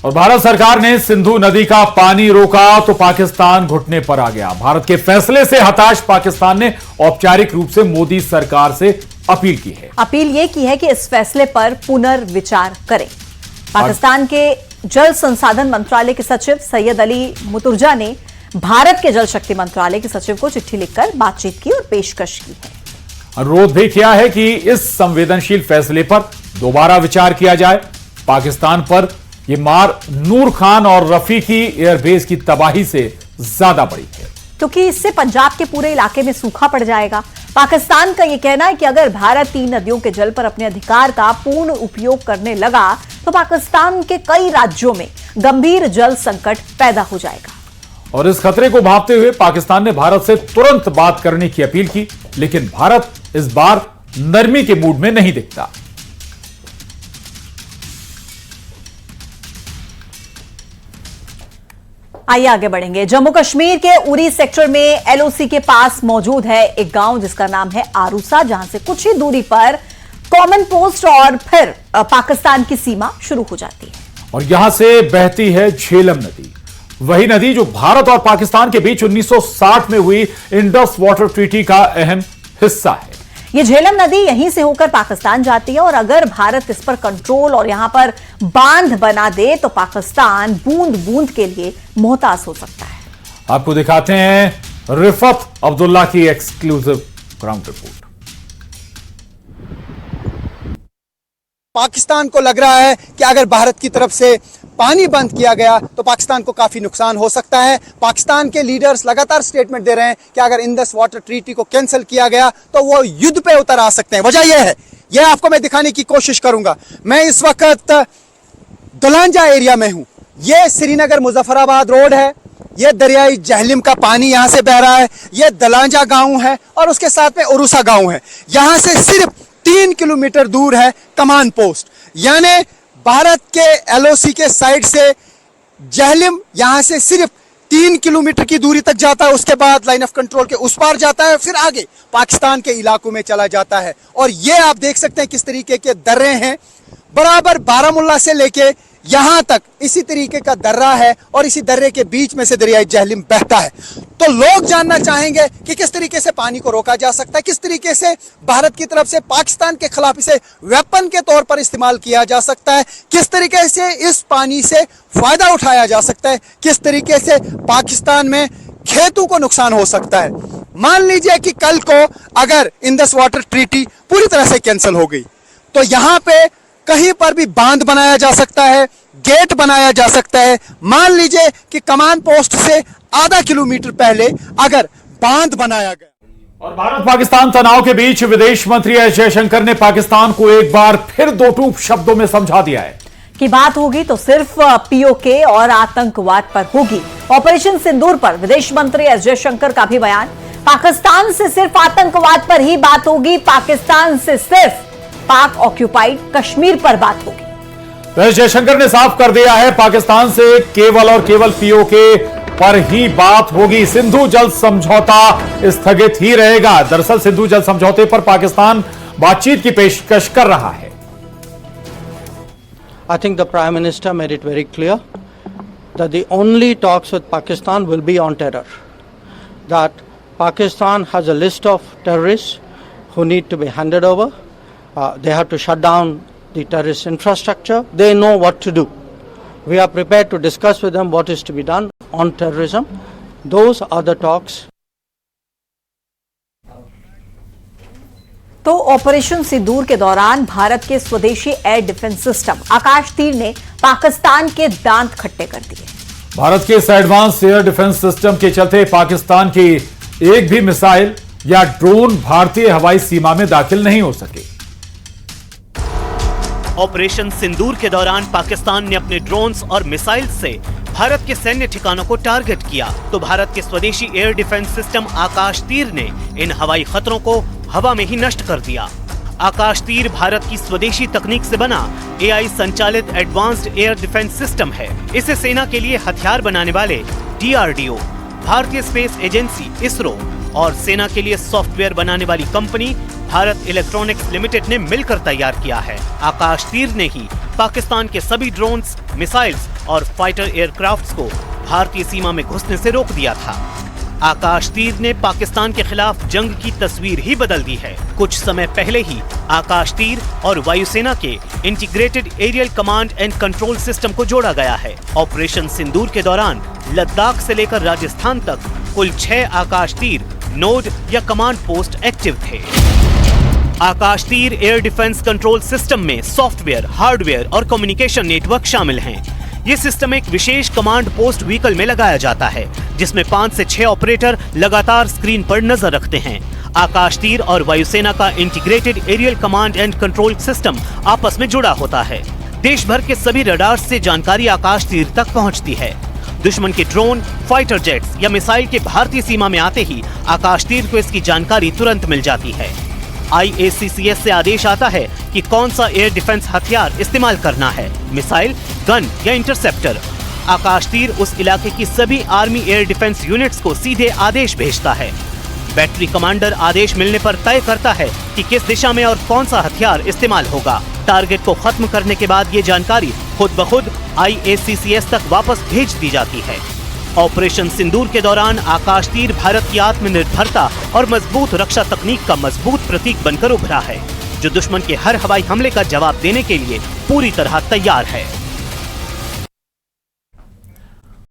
और भारत सरकार ने सिंधु नदी का पानी रोका तो पाकिस्तान घुटने पर आ गया। भारत के फैसले से हताश पाकिस्तान ने औपचारिक रूप से मोदी सरकार से अपील की है। अपील यह की है कि इस फैसले पर पुनर्विचार करें। पाकिस्तान के जल संसाधन मंत्रालय के सचिव सैयद अली मुतुर्जा ने भारत के जल शक्ति मंत्रालय के सचिव को चिट्ठी लिखकर बातचीत की और पेशकश की है। अनुरोध भी किया है कि इस संवेदनशील फैसले पर दोबारा विचार किया जाए। पाकिस्तान पर यह मार नूर खान और रफी की एयरबेस की तबाही से ज्यादा बड़ी है, क्योंकि इससे पंजाब के पूरे इलाके में सूखा पड़ जाएगा। पाकिस्तान का यह कहना है कि अगर भारत 3 नदियों के जल पर अपने अधिकार का पूर्ण उपयोग करने लगा तो पाकिस्तान के कई राज्यों में गंभीर जल संकट पैदा हो जाएगा। और इस खतरे को भांपते हुए पाकिस्तान ने भारत से तुरंत बात करने की अपील की, लेकिन भारत इस बार नरमी के मूड में नहीं दिखता। आइए आगे बढ़ेंगे। जम्मू कश्मीर के उरी सेक्टर में एलओसी के पास मौजूद है एक गांव जिसका नाम है आरूसा, जहां से कुछ ही दूरी पर कॉमन पोस्ट और फिर पाकिस्तान की सीमा शुरू हो जाती है। और यहां से बहती है झेलम नदी, वही नदी जो भारत और पाकिस्तान के बीच 1960 में हुई इंडस वाटर ट्रीटी का अहम हिस्सा है। ये झेलम नदी यहीं से होकर पाकिस्तान जाती है और अगर भारत इस पर कंट्रोल और यहां पर बांध बना दे तो पाकिस्तान बूंद बूंद के लिए मोहताज हो सकता है। आपको दिखाते हैं रिफत अब्दुल्ला की एक्सक्लूसिव ग्राउंड रिपोर्ट। पाकिस्तान को लग रहा है कि अगर भारत की तरफ से पानी बंद किया गया तो पाकिस्तान को काफी नुकसान हो सकता है। पाकिस्तान के लीडर्स लगातार स्टेटमेंट दे रहे हैं कि अगर इंडस वाटर ट्रीटी को कैंसिल किया गया तो वो युद्ध पे उतर आ सकते हैं। वजह यह है, यह आपको मैं दिखाने की कोशिश करूंगा। मैं इस वक्त दुलांजा एरिया में हूं। यह श्रीनगर मुजफ्फराबाद रोड है, यह दरियाई जहलिम का पानी यहां से बह रहा है, यह दलांजा गांव है और उसके साथ में उरूसा गांव है। यहां से सिर्फ 3 किलोमीटर दूर है कमान पोस्ट, यानी भारत के एलओसी के साइड से जहलिम यहां से सिर्फ 3 किलोमीटर की दूरी तक जाता है। उसके बाद लाइन ऑफ कंट्रोल के उस पार जाता है, फिर आगे पाकिस्तान के इलाकों में चला जाता है। और ये आप देख सकते हैं किस तरीके के दर्रे हैं, बराबर बारामुल्ला से लेके यहां तक इसी तरीके का दर्रा है और इसी दर्रे के बीच में से दरियाई जहलिम बहता है। तो लोग जानना चाहेंगे कि किस तरीके से पानी को रोका जा सकता है, किस तरीके से भारत की तरफ से पाकिस्तान के खिलाफ इसे वेपन के तौर पर इस्तेमाल किया जा सकता है, किस तरीके से इस पानी से फायदा उठाया जा सकता है, किस तरीके से पाकिस्तान में खेतों को नुकसान हो सकता है। मान लीजिए कि कल को अगर इंडस वाटर ट्रीटी पूरी तरह से कैंसिल हो गई तो यहां पे कहीं पर भी बांध बनाया जा सकता है, गेट बनाया जा सकता है। मान लीजिए कि कमान पोस्ट से आधा किलोमीटर पहले अगर बांध बनाया गया। और भारत पाकिस्तान तनाव के बीच विदेश मंत्री एस जयशंकर ने पाकिस्तान को एक बार फिर दो टूक शब्दों में समझा दिया है कि बात होगी तो सिर्फ पीओके और आतंकवाद पर होगी। ऑपरेशन सिंदूर पर विदेश मंत्री एस जयशंकर का भी बयान, पाकिस्तान से सिर्फ आतंकवाद पर ही बात होगी, पाकिस्तान से सिर्फ पाक ऑक्यूपाइड कश्मीर पर बात होगी। एस जयशंकर ने साफ कर दिया है, पाकिस्तान से केवल और केवल पीओके पर ही बात होगी। सिंधु जल समझौता स्थगित ही रहेगा। दरअसल सिंधु जल समझौते पर पाकिस्तान बातचीत की पेशकश कर रहा है। I think the Prime Minister made it very clear that the only talks with Pakistan will be on terror. That Pakistan has a list of terrorists who need to be handed over. They have to shut down the terrorist infrastructure. They know what to do. We are prepared to discuss with them what is to be done on terrorism. Those are the talks. तो operation सिंदूर के दौरान भारत के स्वदेशी air defence system आकाश तीर ने पाकिस्तान के दांत खट्टे कर दिए। भारत के इस एडवांस एयर डिफेंस सिस्टम के चलते पाकिस्तान की एक भी मिसाइल या ड्रोन भारतीय हवाई सीमा में दाखिल नहीं हो सके। ऑपरेशन सिंदूर के दौरान पाकिस्तान ने अपने ड्रोन्स और मिसाइल से भारत के सैन्य ठिकानों को टारगेट किया तो भारत के स्वदेशी एयर डिफेंस सिस्टम आकाश तीर ने इन हवाई खतरों को हवा में ही नष्ट कर दिया। आकाश तीर भारत की स्वदेशी तकनीक से बना एआई संचालित एडवांस्ड एयर डिफेंस सिस्टम है। इसे सेना के लिए हथियार बनाने वाले डीआरडीओ, भारतीय स्पेस एजेंसी इसरो और सेना के लिए सॉफ्टवेयर बनाने वाली कंपनी भारत इलेक्ट्रॉनिक्स लिमिटेड ने मिलकर तैयार किया है। आकाश तीर ने ही पाकिस्तान के सभी ड्रोन्स, मिसाइल्स और फाइटर एयरक्राफ्ट्स को भारतीय सीमा में घुसने से रोक दिया था। आकाश तीर ने पाकिस्तान के खिलाफ जंग की तस्वीर ही बदल दी है। कुछ समय पहले ही आकाश तीर और वायुसेना के integrated aerial command and control system को जोड़ा गया है। ऑपरेशन सिंदूर के दौरान लद्दाख से लेकर राजस्थान तक कुल 6 आकाश तीर नोड या कमांड पोस्ट एक्टिव थे। आकाश तीर एयर डिफेंस कंट्रोल सिस्टम में सॉफ्टवेयर, हार्डवेयर और कम्युनिकेशन नेटवर्क शामिल हैं। ये सिस्टम एक विशेष कमांड पोस्ट व्हीकल में लगाया जाता है, जिसमें 5 से 6 ऑपरेटर लगातार स्क्रीन पर नजर रखते हैं। आकाश तीर और वायुसेना का integrated aerial command and control system आपस में जुड़ा होता है। देश भर के सभी रडार से जानकारी आकाश तीर तक पहुंचती है। दुश्मन के ड्रोन, फाइटर जेट्स या मिसाइल के भारतीय सीमा में आते ही आकाश तीर को इसकी जानकारी तुरंत मिल जाती है। IACCS से आदेश आता है कि कौन सा एयर डिफेंस हथियार इस्तेमाल करना है, मिसाइल, गन या इंटरसेप्टर। आकाश तीर उस इलाके की सभी आर्मी एयर डिफेंस यूनिट्स को सीधे आदेश भेजता है। बैटरी कमांडर आदेश मिलने पर तय करता है कि किस दिशा में और कौन सा हथियार इस्तेमाल होगा। टारगेट को खत्म करने के बाद ये जानकारी खुद ब खुद IACCS तक वापस भेज दी जाती है। ऑपरेशन सिंदूर के दौरान आकाश तीर भारत की आत्मनिर्भरता और मजबूत रक्षा तकनीक का मजबूत प्रतीक बनकर उभरा है, जो दुश्मन के हर हवाई हमले का जवाब देने के लिए पूरी तरह तैयार है।